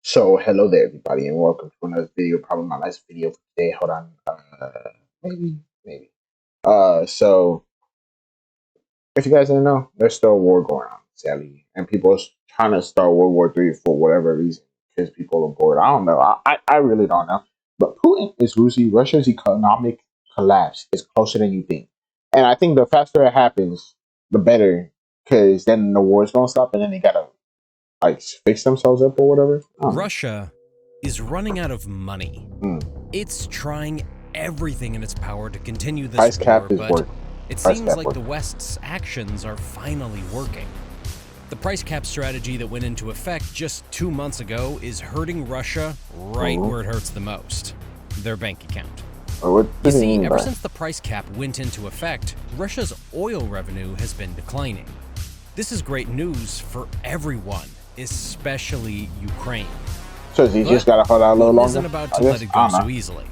So hello there, everybody, and welcome to another video. Probably my last video for today. Hold on, maybe. So if you guys didn't know, there's still a war going on, sadly, and people are trying to start World War III for whatever reason because people are bored. I don't know. I really don't know. But Putin is losing. Russia's economic collapse is closer than you think, and I think the faster it happens, the better, because then the war's gonna stop, and then they gotta like fix themselves up or whatever. Russia is running out of money. It's trying everything in its power to continue this Price cap war, is but working. it seems like the West's actions are finally working. The price cap strategy that went into effect just 2 months ago is hurting Russia right where it hurts the most, their bank account. You see, ever since the price cap went into effect, Russia's oil revenue has been declining. This is great news for everyone, especially Ukraine. So you just gotta hold out a little Putin longer? isn't about to let it go so easily.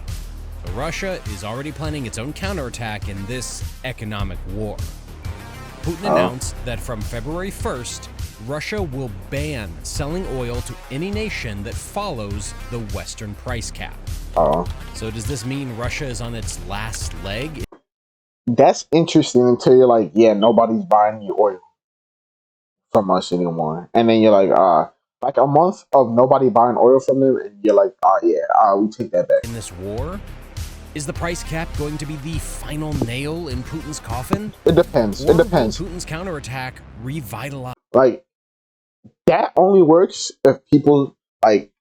So Russia is already planning its own counterattack in this economic war. Putin announced that from February 1st, Russia will ban selling oil to any nation that follows the Western price cap. So does this mean Russia is on its last leg? That's interesting until you're like, yeah, nobody's buying your oil from us anymore. And then you're like a month of nobody buying oil from them, and you're like, we take that back. In this war, is the price cap going to be the final nail in Putin's coffin? It depends. Or It depends. will Putin's counterattack revitalize? Like, that only works if people like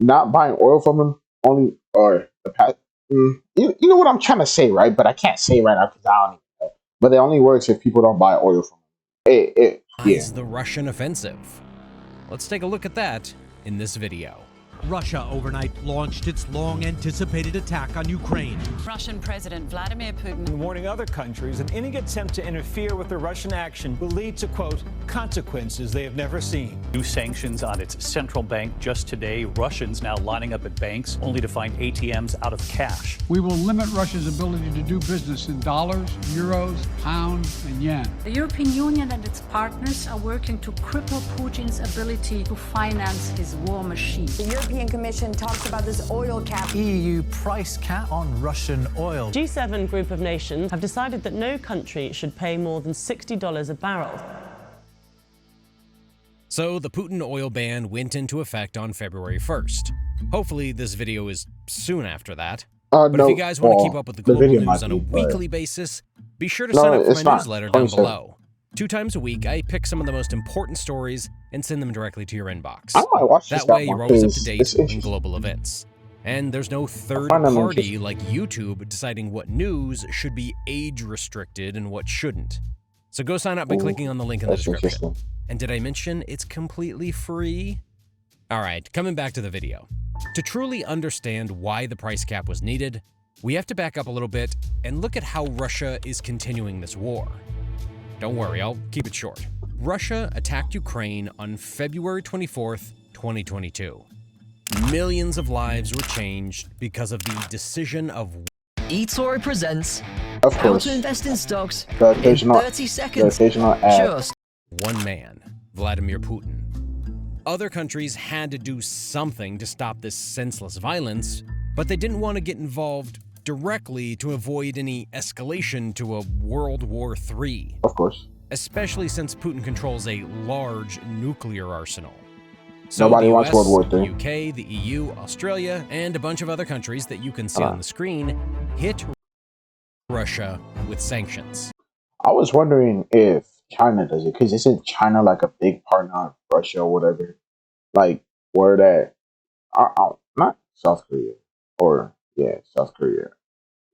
not buying oil from them only, or the past. You know what I'm trying to say, right? But I can't say right now because I don't even know. But it only works if people don't buy oil from them. Is the Russian offensive? Let's take a look at that in this video. Russia overnight launched its long-anticipated attack on Ukraine. Russian President Vladimir Putin warning other countries that any attempt to interfere with the Russian action will lead to, quote, consequences they have never seen. New sanctions on its central bank just today. Russians now lining up at banks only to find ATMs out of cash. We will limit Russia's ability to do business in dollars, euros, pounds, and yen. The European Union and its partners are working to cripple Putin's ability to finance his war machine. The European Commission talks about this oil cap. EU price cap on Russian oil. G7 group of nations have decided that no country should pay more than $60 a barrel. So the Putin oil ban went into effect on February 1st. Hopefully this video is soon after that. But if you guys want to keep up with the global news on a weekly basis, be sure to sign up for my newsletter down below. 2 times a week, I pick some of the most important stories and send them directly to your inbox. That way, you're always up to date on global events. And there's no third party like YouTube deciding what news should be age-restricted and what shouldn't. So go sign up by clicking on the link in the description. And did I mention it's completely free? Alright, coming back to the video. To truly understand why the price cap was needed, we have to back up a little bit and look at how Russia is continuing this war. Don't worry, I'll keep it short. Russia attacked Ukraine on February 24th, 2022. Millions of lives were changed because of the decision of eToro presents how to invest in stocks in in 30 seconds. Just one man, Vladimir Putin. Other countries had to do something to stop this senseless violence, but they didn't want to get involved directly to avoid any escalation to a World War III. Of course. Especially since Putin controls a large nuclear arsenal. So nobody the wants US, World War the III. UK, the EU, Australia, and a bunch of other countries that you can see on the screen hit Russia with sanctions. I was wondering if China does it, because isn't China like a big partner of Russia or whatever? Like, where that, not South Korea, or South Korea.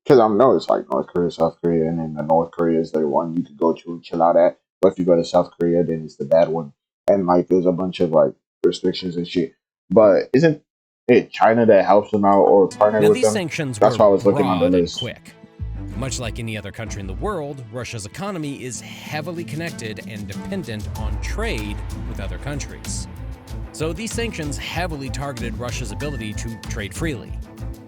Because I know it's like North Korea, South Korea, and then the North Korea is the one you could go to and chill out at. But if you go to South Korea, then it's the bad one. And like, there's a bunch of like restrictions and shit. But isn't it China that helps them out or partner with them? Now these sanctions That's why I was looking on the broad and list. quick. Much like any other country in the world, Russia's economy is heavily connected and dependent on trade with other countries. So these sanctions heavily targeted Russia's ability to trade freely.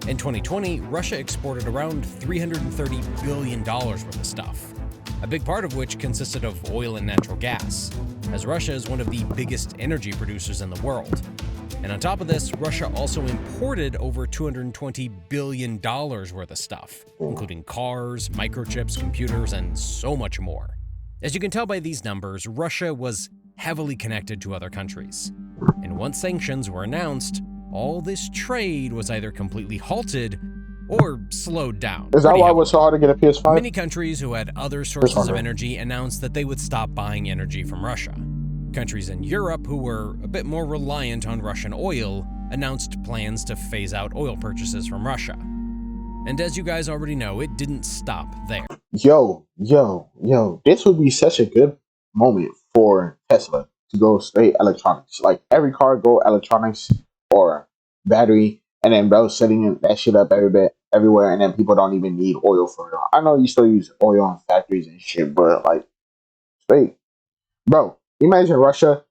In 2020, Russia exported around $330 billion worth of stuff, a big part of which consisted of oil and natural gas, as Russia is one of the biggest energy producers in the world. And on top of this, Russia also imported over $220 billion worth of stuff, including cars, microchips, computers, and so much more. As you can tell by these numbers, Russia was heavily connected to other countries. And once sanctions were announced, all this trade was either completely halted or slowed down. Is that why it was so hard to get a PS5? Many countries who had other sources of energy announced that they would stop buying energy from Russia. Countries in Europe who were a bit more reliant on Russian oil announced plans to phase out oil purchases from Russia. And as you guys already know, it didn't stop there. Yo, this would be such a good moment for Tesla to go straight electronics. Like every car go electronics or battery, and then bro setting that shit up everywhere, and then people don't even need oil for it. I know you still use oil in factories and shit, but like straight. Bro, imagine Russia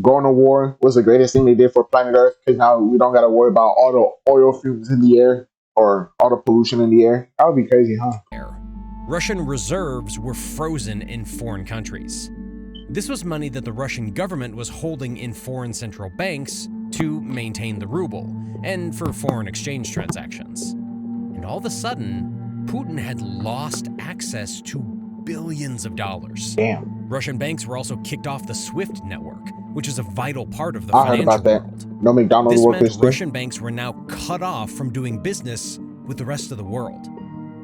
going to war was the greatest thing they did for planet Earth, because now we don't got to worry about all the oil fumes in the air or all the pollution in the air. That would be crazy, huh? Russian reserves were frozen in foreign countries. This was money that the Russian government was holding in foreign central banks to maintain the ruble and for foreign exchange transactions. And all of a sudden, Putin had lost access to billions of dollars. Damn. Russian banks were also kicked off the SWIFT network, which is a vital part of the financial world. That. No McDonald's this workers. meant Russian banks were now cut off from doing business with the rest of the world.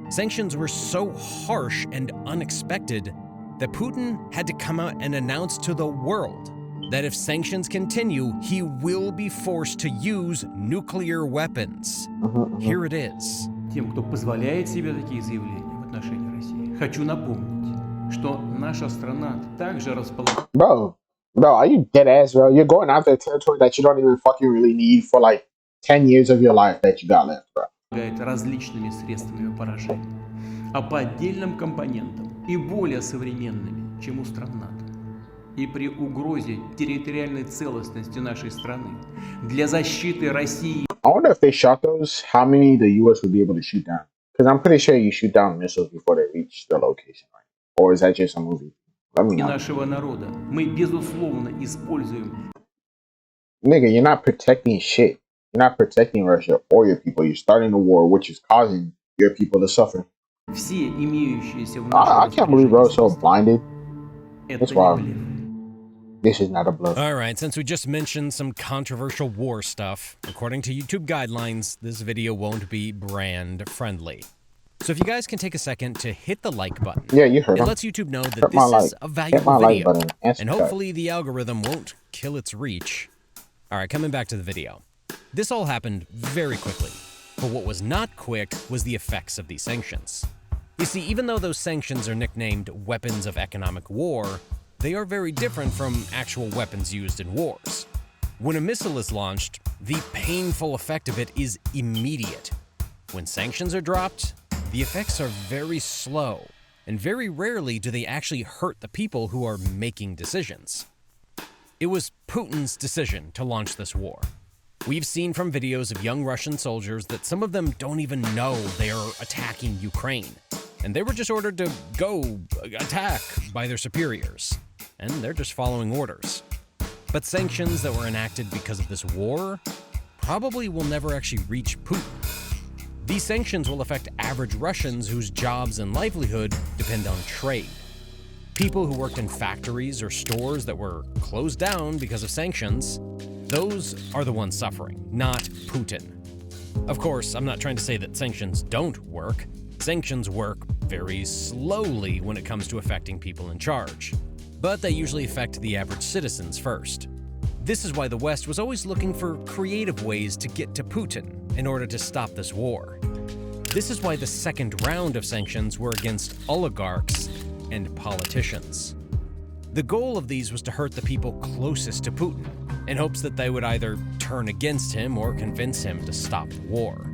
Sanctions were so harsh and unexpected that Putin had to come out and announce to the world that if sanctions continue, he will be forced to use nuclear weapons. Here it is. Тем, кто позволяет себе такие заявления в отношении России, хочу напомнить, что наша страна также располагает. Bro, are you dead ass, bro? You're going after a territory that you don't even fucking really need for like 10 years of your life that you got left, bro. Различными средствами поражения, а по отдельным компонентам и более современными, чем у стран НАТО. И при угрозе территориальной целостности нашей страны для защиты России. I wonder if they shot those, how many the U.S. would be able to shoot down. Because I'm pretty sure you shoot down missiles before they reach the location, right? Or is that just a movie? Let me know. Нашего народа мы безусловно используем. Nigga, you're not protecting shit. You're not protecting Russia or your people. You're starting a war, which is causing your people to suffer. Все имеющиеся в I can't believe bro so blinded. That's why this is not a bluff. All right, since we just mentioned some controversial war stuff, according to YouTube guidelines, this video won't be brand friendly. So if you guys can take a second to hit the like button. Yeah, you heard it him. lets YouTube know that this is a valuable video, and hopefully the algorithm won't kill its reach. All right, coming back to the video. This all happened very quickly, but what was not quick was the effects of these sanctions. You see, even though those sanctions are nicknamed weapons of economic war, they are very different from actual weapons used in wars. When a missile is launched, the painful effect of it is immediate. When sanctions are dropped, the effects are very slow, and very rarely do they actually hurt the people who are making decisions. It was Putin's decision to launch this war. We've seen from videos of young Russian soldiers that some of them don't even know they are attacking Ukraine, and they were just ordered to go attack by their superiors, and they're just following orders. But sanctions that were enacted because of this war probably will never actually reach Putin. These sanctions will affect average Russians whose jobs and livelihood depend on trade. People who worked in factories or stores that were closed down because of sanctions, those are the ones suffering, not Putin. Of course, I'm not trying to say that sanctions don't work. Sanctions work very slowly when it comes to affecting people in charge, but they usually affect the average citizens first. This is why the West was always looking for creative ways to get to Putin in order to stop this war. This is why the second round of sanctions were against oligarchs and politicians. The goal of these was to hurt the people closest to Putin, in hopes that they would either turn against him or convince him to stop the war.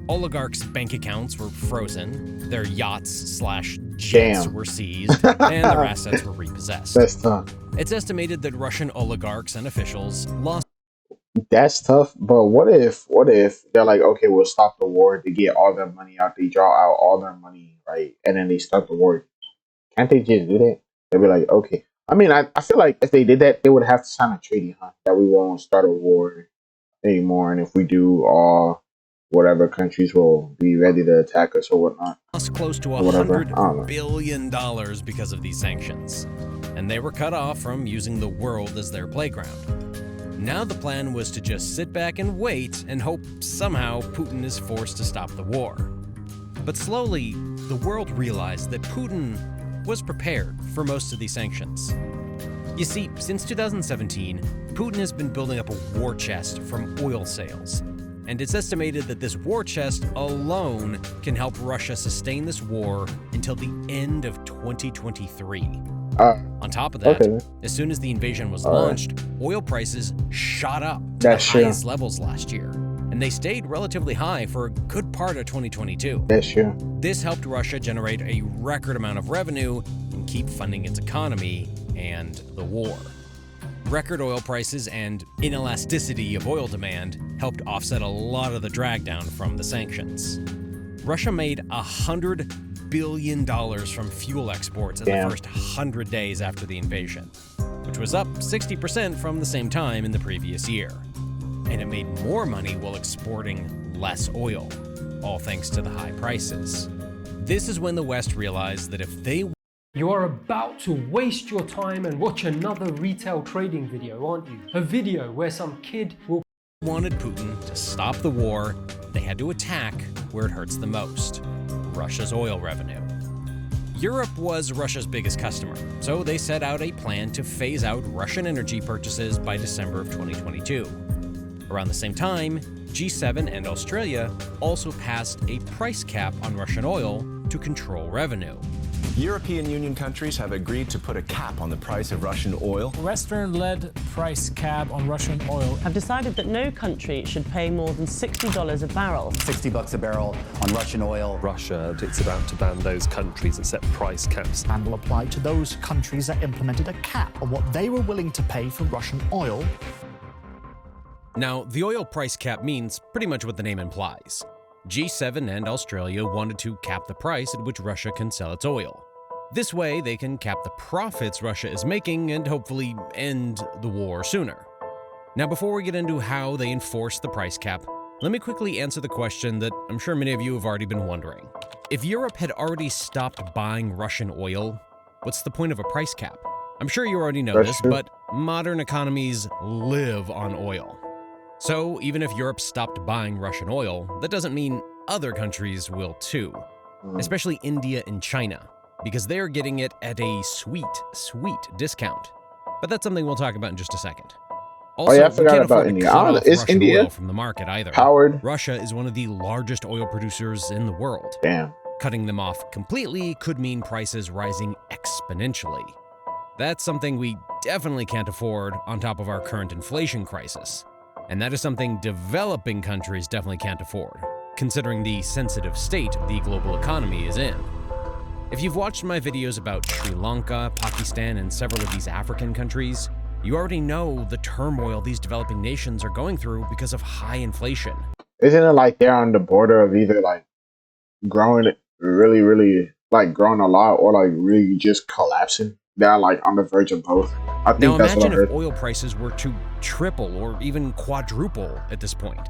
Oligarchs' bank accounts were frozen, their yachts/jets were seized, and their assets were repossessed. That's tough. It's estimated that Russian oligarchs and officials lost. That's tough, but what if they're like, okay, we'll stop the war to get all their money out, they draw out all their money, right? And then they start the war. Can't they just do that? They'll be like, okay. I mean, I feel like if they did that, they would have to sign a treaty, huh? That we won't start a war anymore, and if we do, all whatever countries will be ready to attack us or whatnot. Lost close to $100 billion because of these sanctions, and they were cut off from using the world as their playground. Now the plan was to just sit back and wait and hope somehow Putin is forced to stop the war. But slowly, the world realized that Putin was prepared for most of these sanctions. You see, since 2017, Putin has been building up a war chest from oil sales, and it's estimated that this war chest alone can help Russia sustain this war until the end of 2023. On top of that, as soon as the invasion was launched, oil prices shot up to the highest levels last year, and they stayed relatively high for a good part of 2022. This helped Russia generate a record amount of revenue and keep funding its economy and the war. Record oil prices and inelasticity of oil demand helped offset a lot of the drag down from the sanctions. Russia made $100 billion from fuel exports in the first 100 days after the invasion, which was up 60% from the same time in the previous year. And it made more money while exporting less oil, all thanks to the high prices. This is when the West realized that if they You are about to waste your time and watch another retail trading video, aren't you? A video where some kid will wanted Putin to stop the war, they had to attack where it hurts the most, Russia's oil revenue. Europe was Russia's biggest customer, so they set out a plan to phase out Russian energy purchases by December of 2022. Around the same time, G7 and Australia also passed a price cap on Russian oil to control revenue. European Union countries have agreed to put a cap on the price of Russian oil. Western-led price cap on Russian oil have decided that no country should pay more than $60 a barrel. $60 a barrel on Russian oil. Russia, it's about to ban those countries that set price caps. And will apply to those countries that implemented a cap on what they were willing to pay for Russian oil. Now, the oil price cap means pretty much what the name implies. G7 and Australia wanted to cap the price at which Russia can sell its oil. This way, they can cap the profits Russia is making and hopefully end the war sooner. Now, before we get into how they enforce the price cap, let me quickly answer the question that I'm sure many of you have already been wondering. If Europe had already stopped buying Russian oil, what's the point of a price cap? I'm sure you already know this, but modern economies live on oil. So even if Europe stopped buying Russian oil, that doesn't mean other countries will too, especially India and China, because they're getting it at a sweet discount. But that's something we'll talk about in just a second. Also, I forgot about India. Is India oil from the market either. Powered? Russia is one of the largest oil producers in the world. Damn. Cutting them off completely could mean prices rising exponentially. That's something we definitely can't afford on top of our current inflation crisis. And that is something developing countries definitely can't afford, considering the sensitive state the global economy is in. If you've watched my videos about Sri Lanka, Pakistan, and several of these African countries, you already know the turmoil these developing nations are going through because of high inflation. Isn't it like they're on the border of either like growing really like growing a lot or like really just collapsing? They're like on the verge of both. I think now that's imagine what I heard. if oil prices were to triple or even quadruple at this point.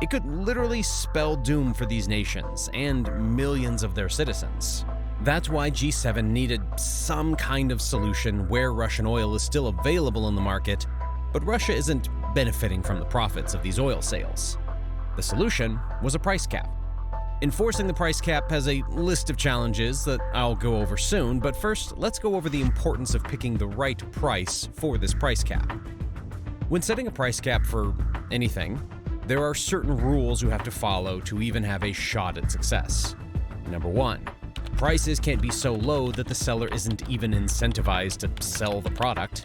It could literally spell doom for these nations and millions of their citizens. That's why G7 needed some kind of solution where Russian oil is still available in the market, but Russia isn't benefiting from the profits of these oil sales. The solution was a price cap. Enforcing the price cap has a list of challenges that I'll go over soon, but first, let's go over the importance of picking the right price for this price cap. When setting a price cap for anything, there are certain rules you have to follow to even have a shot at success. Number 1, prices can't be so low that the seller isn't even incentivized to sell the product.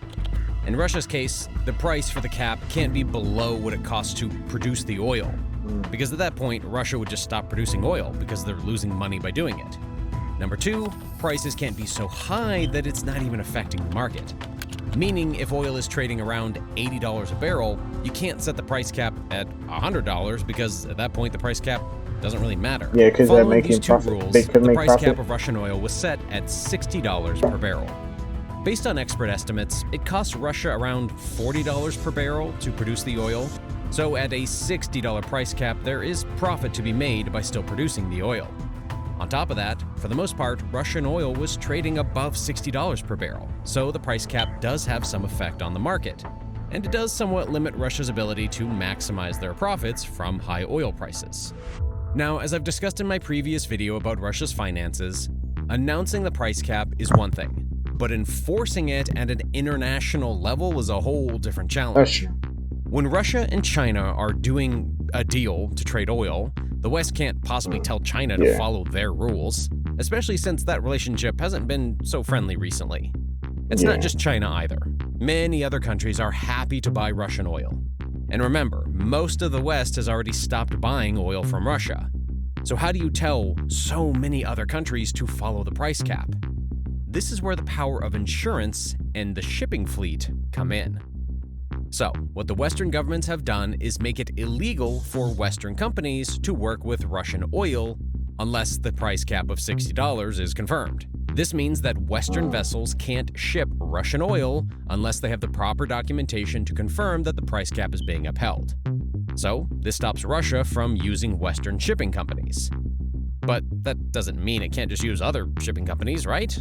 In Russia's case, the price for the cap can't be below what it costs to produce the oil, because at that point, Russia would just stop producing oil because they're losing money by doing it. Number 2, prices can't be so high that it's not even affecting the market. Meaning, if oil is trading around $80 a barrel, you can't set the price cap at $100 because at that point, the price cap doesn't really matter. Yeah, because they're making these two profit. rules, They could the make price profit. cap of Russian oil was set at $60 per barrel. Based on expert estimates, it costs Russia around $40 per barrel to produce the oil, So at a $60 price cap, there is profit to be made by still producing the oil. On top of that, for the most part, Russian oil was trading above $60 per barrel, so the price cap does have some effect on the market. And it does somewhat limit Russia's ability to maximize their profits from high oil prices. Now, as I've discussed in my previous video about Russia's finances, announcing the price cap is one thing, but enforcing it at an international level is a whole different challenge. When Russia and China are doing a deal to trade oil, the West can't possibly tell China to follow their rules, especially since that relationship hasn't been so friendly recently. It's not just China either. Many other countries are happy to buy Russian oil. And remember, most of the West has already stopped buying oil from Russia. So how do you tell so many other countries to follow the price cap? This is where the power of insurance and the shipping fleet come in. So, what the Western governments have done is make it illegal for Western companies to work with Russian oil unless the price cap of $60 is confirmed. This means that Western vessels can't ship Russian oil unless they have the proper documentation to confirm that the price cap is being upheld. So, this stops Russia from using Western shipping companies. But that doesn't mean it can't just use other shipping companies, right?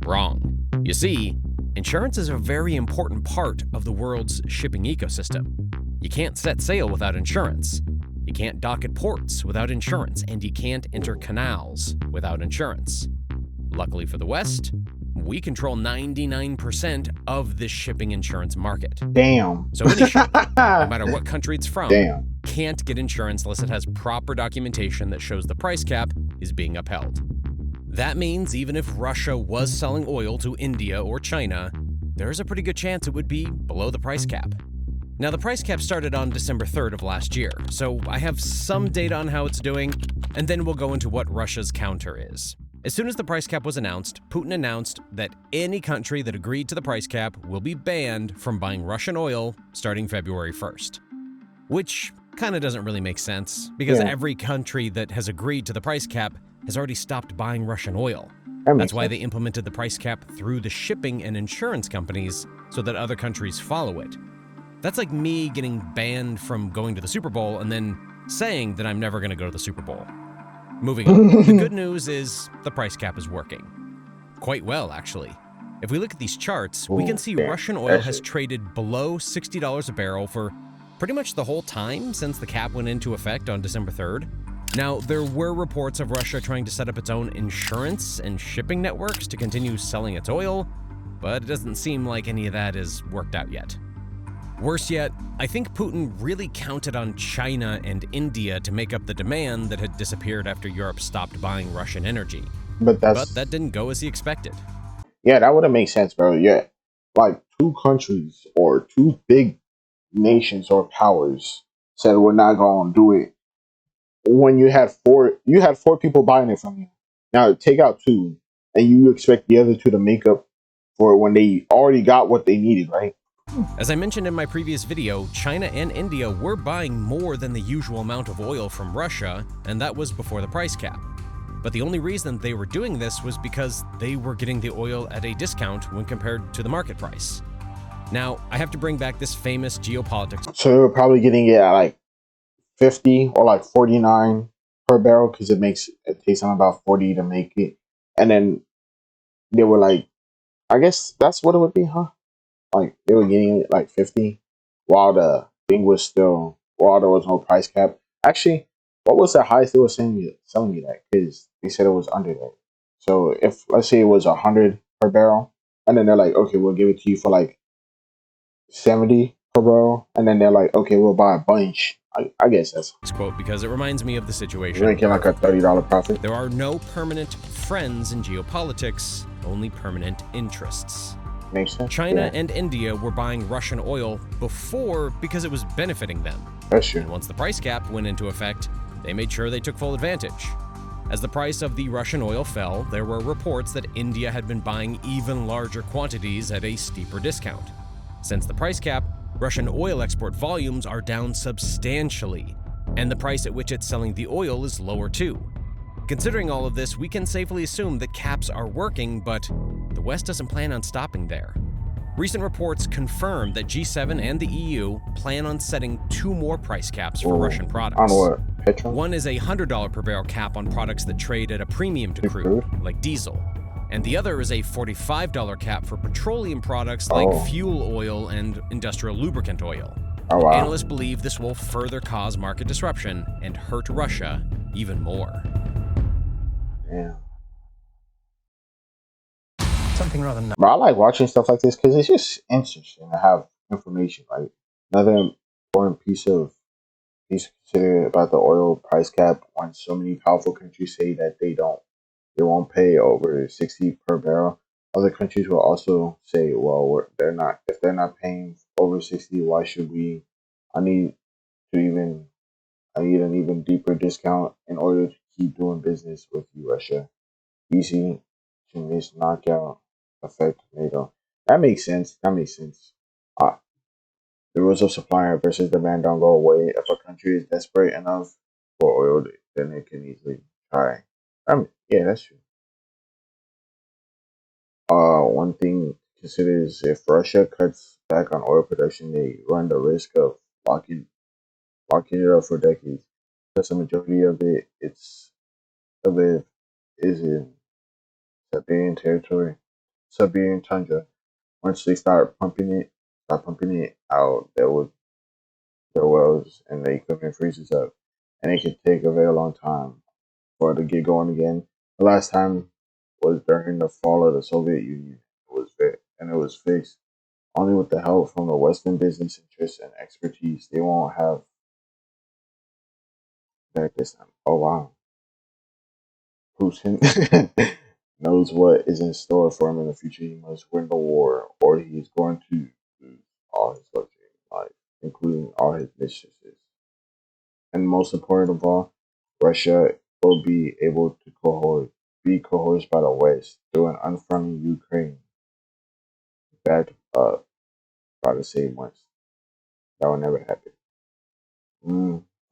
Wrong. You see, insurance is a very important part of the world's shipping ecosystem. You can't set sail without insurance. You can't dock at ports without insurance, and you can't enter canals without insurance. Luckily for the West, we control 99% of the shipping insurance market. Damn. So any ship, no matter what country it's from, can't get insurance unless it has proper documentation that shows the price cap is being upheld. That means even if Russia was selling oil to India or China, there's a pretty good chance it would be below the price cap. Now, the price cap started on December 3rd of last year, so I have some data on how it's doing, and then we'll go into what Russia's counter is. As soon as the price cap was announced, Putin announced that any country that agreed to the price cap will be banned from buying Russian oil starting February 1st. Which kind of doesn't really make sense, because every country that has agreed to the price cap has already stopped buying Russian oil. That's why they implemented the price cap through the shipping and insurance companies so that other countries follow it. That's like me getting banned from going to the Super Bowl and then saying that I'm never going to go to the Super Bowl. Moving on, the good news is the price cap is working. Quite well, actually. If we look at these charts, we can see Russian oil has traded below $60 a barrel for pretty much the whole time since the cap went into effect on December 3rd. Now, there were reports of Russia trying to set up its own insurance and shipping networks to continue selling its oil, but it doesn't seem like any of that has worked out yet. Worse yet, I think Putin really counted on China and India to make up the demand that had disappeared after Europe stopped buying Russian energy. But that didn't go as he expected. Yeah, that wouldn't make sense, bro. Yeah, like two countries or two big nations or powers said we're not going to do it. When you had four people buying it from you. Now take out two, and you expect the other two to make up for it when they already got what they needed, right? As I mentioned in my previous video, China and India were buying more than the usual amount of oil from Russia, and that was before the price cap. But the only reason they were doing this was because they were getting the oil at a discount when compared to the market price. Now, I have to bring back this famous geopolitics. So they were probably getting it at like 50 or like 49 per barrel because it takes them about 40 to make it. And then they were like, I guess that's what it would be, huh? Like they were getting it like 50 while the thing was while there was no price cap. Actually, what was the highest they were selling me that? Because they said it was under that. So if, let's say it was 100 per barrel, and then they're like, okay, we'll give it to you for like 70 per barrel, and then they're like, okay, we'll buy a bunch. I guess that's quote because it reminds me of the situation. Making like a $30 profit. There are no permanent friends in geopolitics, only permanent interests. Makes sense. China and India were buying Russian oil before because it was benefiting them. That's true. And once the price cap went into effect, they made sure they took full advantage. As the price of the Russian oil fell, there were reports that India had been buying even larger quantities at a steeper discount. Since the price cap, Russian oil export volumes are down substantially, and the price at which it's selling the oil is lower too. Considering all of this, we can safely assume that caps are working, but the West doesn't plan on stopping there. Recent reports confirm that G7 and the EU plan on setting 2 more price caps for Russian products. On what? Petrol? One is a $100 per barrel cap on products that trade at a premium to crude, like diesel. And the other is a $45 cap for petroleum products like fuel oil and industrial lubricant oil. Oh, wow. Analysts believe this will further cause market disruption and hurt Russia even more. Yeah. Something rather nice. But I like watching stuff like this because it's just interesting to have information, right? Another important piece to consider about the oil price cap when so many powerful countries say that they won't pay over 60 per barrel. Other countries will also say, well, if they're not paying over 60, why should we? I need an even deeper discount in order to keep doing business with you, Russia. Easy to miss knockout effect NATO. That makes sense. The rules of supply versus demand don't go away. If a country is desperate enough for oil, then it can easily try. Yeah, that's true. One thing to consider is if Russia cuts back on oil production, they run the risk of locking it up for decades. Because the majority of it is in Siberian territory, Siberian tundra. Once they start pumping it out, their wells and the equipment freezes up, and it can take a very long time for it to get going again. The last time was during the fall of the Soviet Union. It was fixed only with the help from the Western business interests and expertise. They won't have that this time. Oh wow, Putin knows what is in store for him in the future. He must win the war, or he's going to lose all his luxury in life, including all his mistresses. And most important of all, Russia will be able to be coerced by the West through an unfriendly Ukraine, backed up by the same West. That will never happen.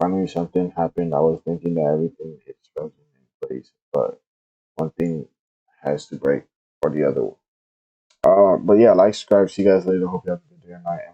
Finally, something happened. I was thinking that everything is frozen in place, but one thing has to break or the other one. But yeah, like, subscribe. See you guys later. Hope you have a good day or night.